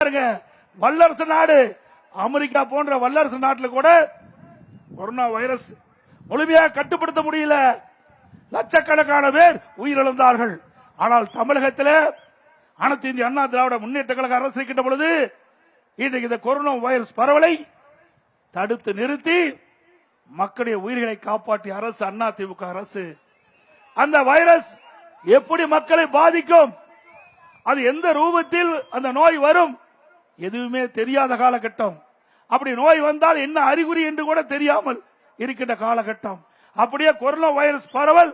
வல்லரசு நாடு அமெரிக்கா போன்ற வல்லரசு நாட்டில் கூட கொரோனா வைரஸ் முழுமையாக கட்டுப்படுத்த முடியல. லட்சக்கணக்கான பேர் உயிரிழந்தார்கள். ஆனால் தமிழகத்தில் அனைத்து இந்திய அண்ணா திராவிட முன்னேற்ற கழக அரசு இருக்கின்ற பொழுது இன்றைக்கு இந்த கொரோனா வைரஸ் பரவலை தடுத்து நிறுத்தி மக்களுடைய உயிர்களை காப்பாற்றிய அரசு அண்ணா திமுக அரசு. அந்த வைரஸ் எப்படி மக்களை பாதிக்கும், அது எந்த ரூபத்தில் அந்த நோய் வரும் எதுவுமே தெரியாத காலகட்டம். அப்படி நோய் வந்தால் என்ன அறிகுறி என்று கூட தெரியாமல் இருக்கின்ற காலகட்டம். அப்படியே கொரோனா வைரஸ் பரவல்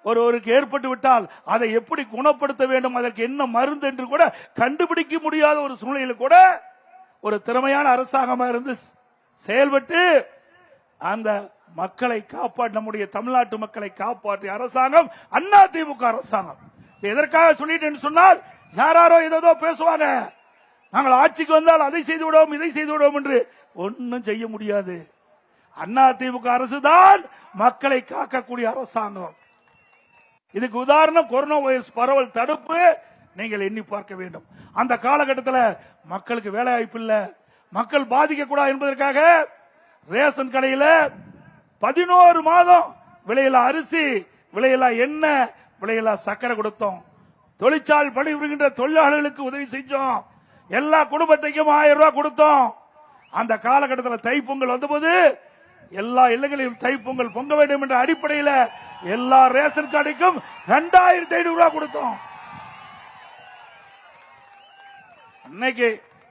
ஒருவருக்கு ஏற்பட்டு விட்டால் அதை எப்படி குணப்படுத்த வேண்டும், அதற்கு என்ன மருந்து என்று கூட கண்டுபிடிக்க முடியாத ஒரு சூழ்நிலையில் கூட ஒரு திறமையான அரசாங்கமாக இருந்து செயல்பட்டு அந்த மக்களை காப்பாற்ற, நம்முடைய தமிழ்நாட்டு மக்களை காப்பாற்றிய அரசாங்கம் அண்ணா திமுக அரசாங்கம். எதற்காக சொல்லிட்டு சொன்னால் யாரோ ஏதோ பேசுவாங்க, நாங்கள் ஆட்சிக்கு வந்தால் அதை செய்து விடுவோம் இதை செய்து விடுவோம் என்று ஒன்னும் செய்ய முடியாது. அண்ணா திமுக அரசு தான் மக்களை காக்கக்கூடிய அரசாங்கம். இதுக்கு உதாரணம் கொரோனா வைரஸ் பரவல் தடுப்பு. நீங்கள் எண்ணி பார்க்க வேண்டும். அந்த காலகட்டத்தில் மக்களுக்கு வேலை வாய்ப்பு இல்ல, மக்கள் பாதிக்க கூடாது என்பதற்காக ரேஷன் கடையில் 11 மாதம் விலையில்லா அரிசி, விலையில்லா எண்ணெய், விலையில்லா சக்கரை கொடுத்தோம். தொழிற்சாலை பணிபுரிகின்ற தொழிலாளர்களுக்கு உதவி செஞ்சோம். எல்லா குடும்பத்தையும் 1000 ரூபாய் கொடுத்தோம். அந்த காலகட்டத்தில் தைப்பொங்கல் வந்தபோது எல்லா இல்லங்களிலும் தைப்பொங்கல் பொங்க வேண்டும் என்ற அடிப்படையில் எல்லா ரேஷன் கடைக்கும் 2500 ரூபாய் கொடுத்தோம்.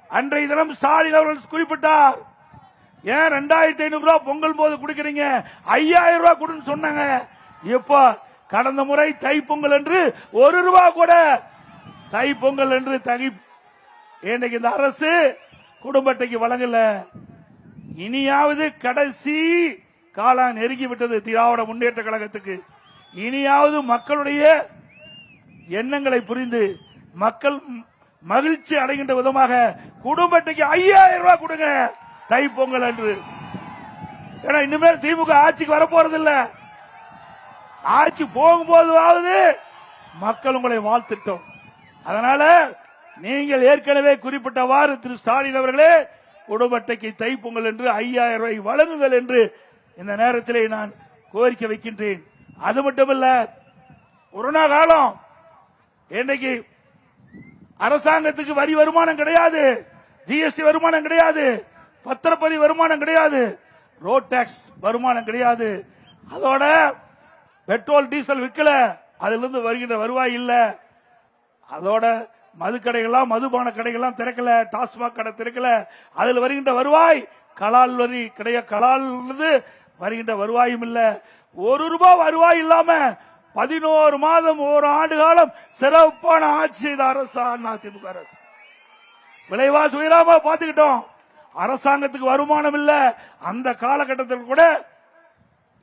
அன்றைய தினம் ஸ்டாலின் அவர்கள் குறிப்பிட்டார், ஏன் 2500 ரூபாய் பொங்கல் போது கொடுக்கிறீங்க, 5000 ரூபாய் கொடுன்னு சொன்னாங்க. இப்ப கடந்த முறை தைப்பொங்கல் என்று 1 ரூபாய் கூட தைப்பொங்கல் என்று இன்னைக்கு இந்த அரசு குடும்ப அட்டைக்கு வழங்கல. இனியாவது கடைசி காலம் நெருங்கிவிட்டது திராவிட முன்னேற்ற கழகத்துக்கு. இனியாவது மக்களுடைய எண்ணங்களை புரிந்து மக்கள் மகிழ்ச்சி அடைகின்ற விதமாக குடும்ப அட்டைக்கு 5000 ரூபாய் கொடுங்க தைப்பொங்கல் என்று. ஏன்னா இனிமேல் திமுக ஆட்சிக்கு வரப்போறதில்லை. ஆட்சி போகும்போதாவது மக்கள் உங்களை வாழ்த்திட்டோம். அதனால நீங்கள் ஏற்கனவே குறிப்பிட்டவாறு திரு ஸ்டாலின் அவர்களே குடும்ப அட்டைக்கு தைப்பொங்கல் என்று 5000 ரூபாய் வழங்குங்கள் என்று இந்த நேரத்திலே நான் கோரிக்கை வைக்கின்றேன். அது மட்டுமல்ல, கொரோனா காலம் இன்னைக்கு அரசாங்கத்துக்கு வரி வருமானம் கிடையாது, ஜிஎஸ்டி வருமானம் கிடையாது, பத்திரப்பதிவு வருமானம் கிடையாது, ரோட் டாக்ஸ் வருமானம் கிடையாது. அதோட பெட்ரோல் டீசல் விற்கல, அதிலிருந்து வருகின்ற வருவாய் இல்ல. அதோட மதுக்கடைகள்லாம் மதுபான கடைகள்லாம் திறக்கல, டாஸ்மாக் கடை திறக்கல, அதில் வருகின்ற வருவாய் கலால் வரி கிடையாது, கலால் வருகின்ற வருவாயும் இல்ல. 1 ரூபாய் வருவாய் இல்லாம 11 மாதம் 1 ஆண்டு காலம் சிறப்பான ஆட்சி செய்த அரசு அதிமுக அரசு. விலைவாசி உயராம பாத்துக்கிட்டோம். அரசாங்கத்துக்கு வருமானம் இல்ல. அந்த காலகட்டத்தில் கூட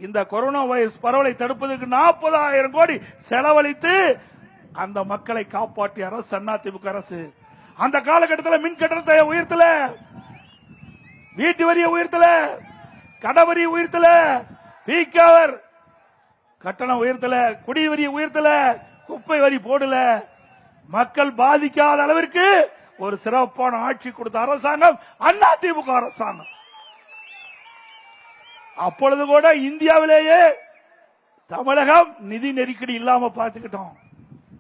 இந்த கொரோனா வைரஸ் பரவலை தடுப்பதற்கு 40,000 கோடி செலவழித்து அந்த மக்களை காப்பாற்றிய அரசு அதிமுக அரசு. அந்த காலகட்டத்தில் மின் கட்டணத்தை உயர்த்தல, வீட்டு வரியை உயர்த்தல, கடவரி உயர்த்தல, பீக்காவர் கட்டணம் உயர்த்தல, குடி வரியை உயர்த்தல, குப்பை வரி போடல. மக்கள் பாதிக்காத அளவிற்கு ஒரு சிறப்பான ஆட்சி கொடுத்த அரசாங்கம் அதிமுக அரசாங்கம். அப்பொழுது கூட இந்தியாவிலேயே தமிழகம் நிதி நெருக்கடி இல்லாம பார்த்துக்கிட்டோம்.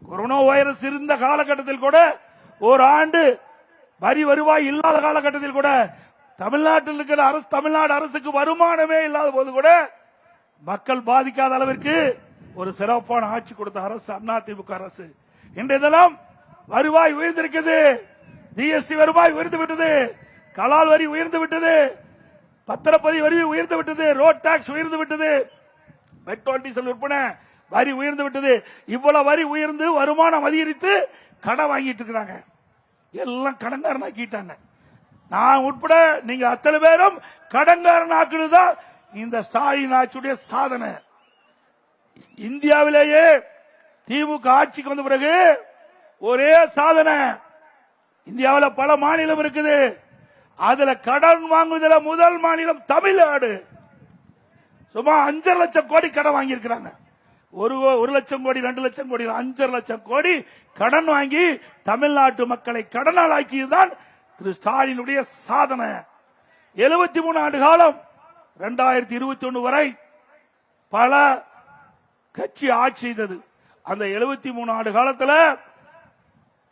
கொரோனா வைரஸ் இருந்த காலகட்டத்தில் கூட ஒரு ஆண்டு வரி வருவாய் இல்லாத காலகட்டத்தில் கூட தமிழ்நாட்டில் இருக்கிற அரசு, தமிழ்நாடு அரசுக்கு வருமானமே இல்லாத போது கூட மக்கள் பாதிக்காத அளவிற்கு ஒரு சிறப்பான ஆட்சி கொடுத்த அரசு அதிமுக அரசு. இன்றைய தினம் வருவாய் உயர்ந்திருக்கிறது, ஜிஎஸ்டி வருவாய் உயர்ந்து விட்டது, கலால் வரி உயர்ந்து விட்டது, பத்திரப்பதிவு வரி உயர்ந்து விட்டது, ரோட் டாக்ஸ் உயர்ந்து விட்டது, பெட்ரோல் டீசல் விற்பனை வரி உயர்ந்து விட்டது. இவ்வளவு வரி உயர்ந்து வருமானம் அதிகரித்து கடன் வாங்கிட்டு இருக்கிறாங்க. எல்லாம் கடன்காரன் ஆக்கிட்டாங்க. நான் உட்பட நீங்க அத்தனை பேரும் கடன்காரன் ஆக்குறதுதான் இந்த ஸ்டாலின் ஆட்சியுடைய சாதனை. இந்தியாவிலேயே திமுக ஆட்சிக்கு வந்த பிறகு ஒரே சாதனை. இந்தியாவில் பல மாநிலம் இருக்குது, அதுல கடன் வாங்குவதில் முதல் மாநிலம் தமிழ்நாடு. சுமார் 5.5 லட்சம் கோடி கடன் வாங்கி இருக்கிறாங்க. 1 லட்சம் கோடி 2 லட்சம் கோடி 5.5 லட்சம் கோடி கடன் வாங்கி தமிழ்நாட்டு மக்களை கடனால் ஆக்கியதுதான் திரு ஸ்டாலினுடைய சாதனை. 73 ஆண்டு காலம் 2021 வரை பல கட்சி ஆட்சி செய்தது. அந்த 73 ஆண்டு காலத்தில்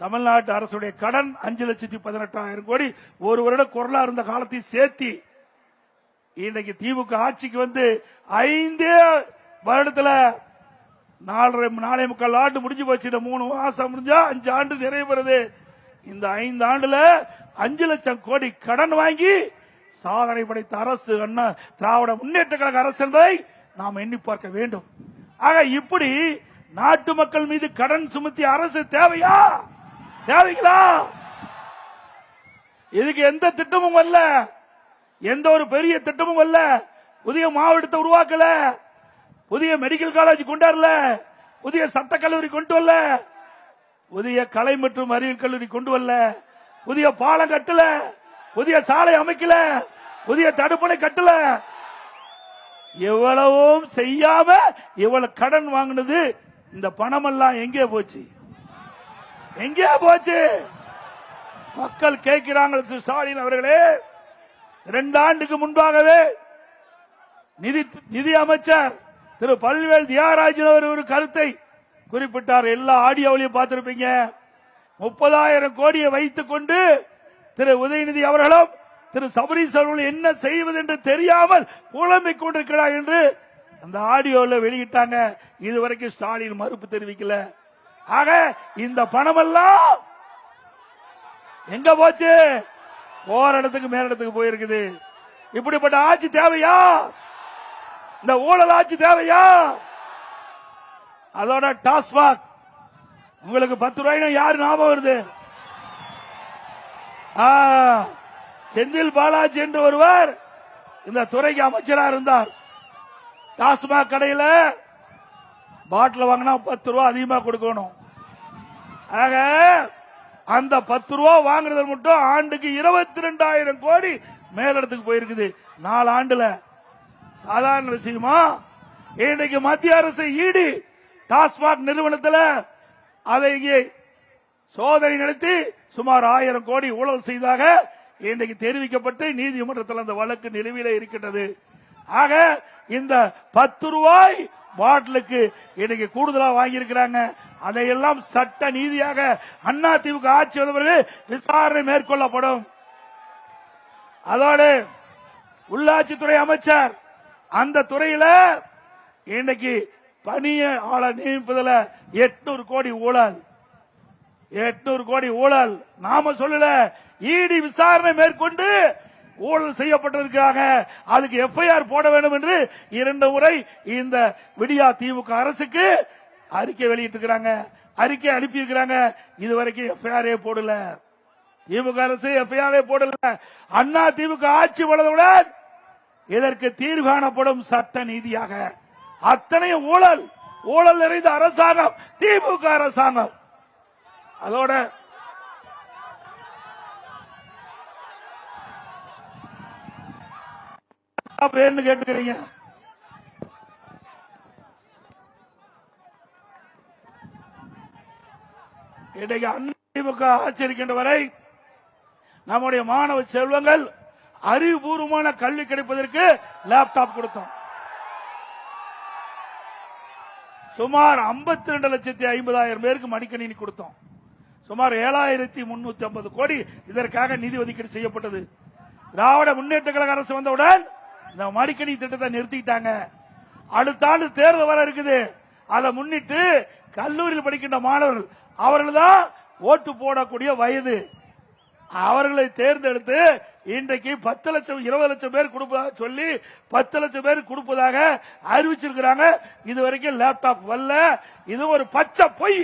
தமிழ்நாட்டு அரசுடைய கடன் 5,18,000 கோடி. ஒரு வருடம் கொரோனா இருந்த காலத்தை சேர்த்தி இன்னைக்கு திமுக ஆட்சிக்கு வந்து 5 வருடத்துல 4.25 ஆண்டு முடிஞ்சு போச்சு. 3 மாசம் முடிஞ்சா 5 ஆண்டு நிறைவு பெறுது. இந்த 5 ஆண்டுல 5 லட்சம் கோடி கடன் வாங்கி சாதனை படைத்த அரசு அண்ணா திராவிட முன்னேற்ற கழக அரசு என்பதை நாம் எண்ணி பார்க்க வேண்டும். ஆக இப்படி நாட்டு மக்கள் மீது கடன் சுமத்திய அரசு தேவையா? தேவைங்களா? இதுக்கு எந்த திட்டமும் வரல, எந்த ஒரு பெரிய திட்டமும் வரல. புதிய மாவட்டத்தை உருவாக்கல, புதிய மெடிக்கல் காலேஜ் கொண்டாடல, புதிய சட்ட கல்லூரி கொண்டு வரல, புதிய கலை மற்றும் அறிவியல் கல்லூரி கொண்டு வரல, புதிய பாலம் கட்டல, புதிய சாலை அமைக்கல, புதிய தடுப்பணை கட்டல. எவ்வளவும் செய்யாம இவ்வளவு கடன் வாங்கினது. இந்த பணம் எல்லாம் எங்கே போச்சு? எங்கே போச்சு? மக்கள் கேட்கிறாங்க. ஸ்டாலின் அவர்களே, 2 ஆண்டுக்கு முன்பாகவே நிதி அமைச்சர் திரு பழனிவேல் தியாகராஜன் அவர் ஒரு கருத்தை குறிப்பிட்டார். எல்லா ஆடியோவிலையும் பார்த்திருப்பீங்க. 30,000 கோடியை வைத்துக் கொண்டு திரு உதயநிதி அவர்களும் திரு சபரீஸ் அவர்கள் என்ன செய்வது என்று தெரியாமல் புலம்பிக் கொண்டிருக்கிறார் என்று அந்த ஆடியோவில் வெளியிட்டாங்க. இதுவரைக்கும் ஸ்டாலின் மறுப்பு தெரிவிக்கல. ஆக இந்த பணமெல்லாம் எங்க போச்சு? போற இடத்துக்கு மேலிடத்துக்கு போயிருக்குது. இப்படிப்பட்ட ஆட்சி தேவையா? இந்த ஊழல் ஆட்சி தேவையா? அதோட டாஸ்மாக் உங்களுக்கு 10 ரூபாய் யாரு ஞாபகம் வருது? செந்தில் பாலாஜி என்று ஒருவர் இந்த துறைக்கு அமைச்சராக இருந்தார். டாஸ்மாக் கடையில் பாட்டில் வாங்கினா 10 ரூபா அதிகமா கொடுக்கணும். ஆக அந்த 10 ரூபா வாங்குறது மட்டும் ஆண்டுக்கு 22,000 கோடி மேலிடத்துக்கு போயிருக்குது 4 ஆண்டுல. சாதாரண விஷயமா? இன்னைக்கு மத்திய அரசு ஈடி டாஸ்மாக் நிறுவனத்தில் அதை சோதனை நடத்தி சுமார் 1000 கோடி ஊழல் செய்தாக இன்றைக்கு தெரிவிக்கப்பட்டு நீதிமன்றத்தில் அந்த வழக்கு நிலுவையில் இருக்கின்றது. ஆக இந்த 10 ரூபாய் பாட்டிலுக்கு இன்னைக்கு கூடுதலா வாங்கியிருக்கிறாங்க. அதையெல்லாம் சட்ட நீதியாக அண்ணா திமுக ஆட்சி வந்தவர்கள் விசாரணை மேற்கொள்ளப்படும். அதோடு உள்ளாட்சித்துறை அமைச்சர் அந்த துறையில இன்னைக்கு பணியாளர் நியமிப்பதில் 800 கோடி ஊழல். 800 கோடி ஊழல் நாம சொல்லல, ஈடி விசாரணை மேற்கொண்டு ஊழல் செய்யப்பட்டிருக்கிறாங்க. அதுக்கு எஃப்ஐஆர் போட வேண்டும் என்று 2 முறை இந்த விடியா திமுக அரசுக்கு அறிக்கை வெளியிட்டிருக்கிறாங்க, அறிக்கை அனுப்பியிருக்கிறாங்க. இதுவரைக்கும் எஃப்ஐஆரே போடல. திமுக அரசு எஃப்ஐஆரே போடல. அண்ணா திமுக ஆட்சி வளர்ந்தவுடன் இதற்கு தீர்வு காணப்படும் சட்ட நீதியாக. அத்தனையும் ஊழல், ஊழல் நிறைந்த அரசாங்கம் திமுக அரசாங்கம். அதோட கேட்டுக்கிறீங்க. இன்றைக்கு அதிமுக ஆட்சி இருக்கின்ற வரை நம்முடைய மாணவ செல்வங்கள் அறிவுபூர்வமான கல்வி கிடைப்பதற்கு லேப்டாப் கொடுத்தோம். சுமார் 52,50,000 பேருக்கு மடிக்கணினி கொடுத்தோம். சுமார் 7,350 கோடி இதற்காக நிதி ஒதுக்கீடு செய்யப்பட்டது. திராவிட முன்னேற்ற கழக அரசு வந்தவுடன் இந்த மடிக்கணி திட்டத்தை நிறுத்திட்டாங்க. அடுத்த ஆண்டு தேர்தல் வர இருக்குது. அதை முன்னிட்டு கல்லூரியில் படிக்கின்ற மாணவர்கள் அவர்கள் தான் ஓட்டு போடக்கூடிய வயது. அவர்களை தேர்ந்தெடுத்து இன்றைக்கு 10 லட்சம் 20 லட்சம் பேர் கொடுப்பதாக சொல்லி 10 லட்சம் பேர் கொடுப்பதாக அறிவிச்சிருக்கிறாங்க. இதுவரைக்கும் லேப்டாப் வரல. இது ஒரு பச்சை பொய்.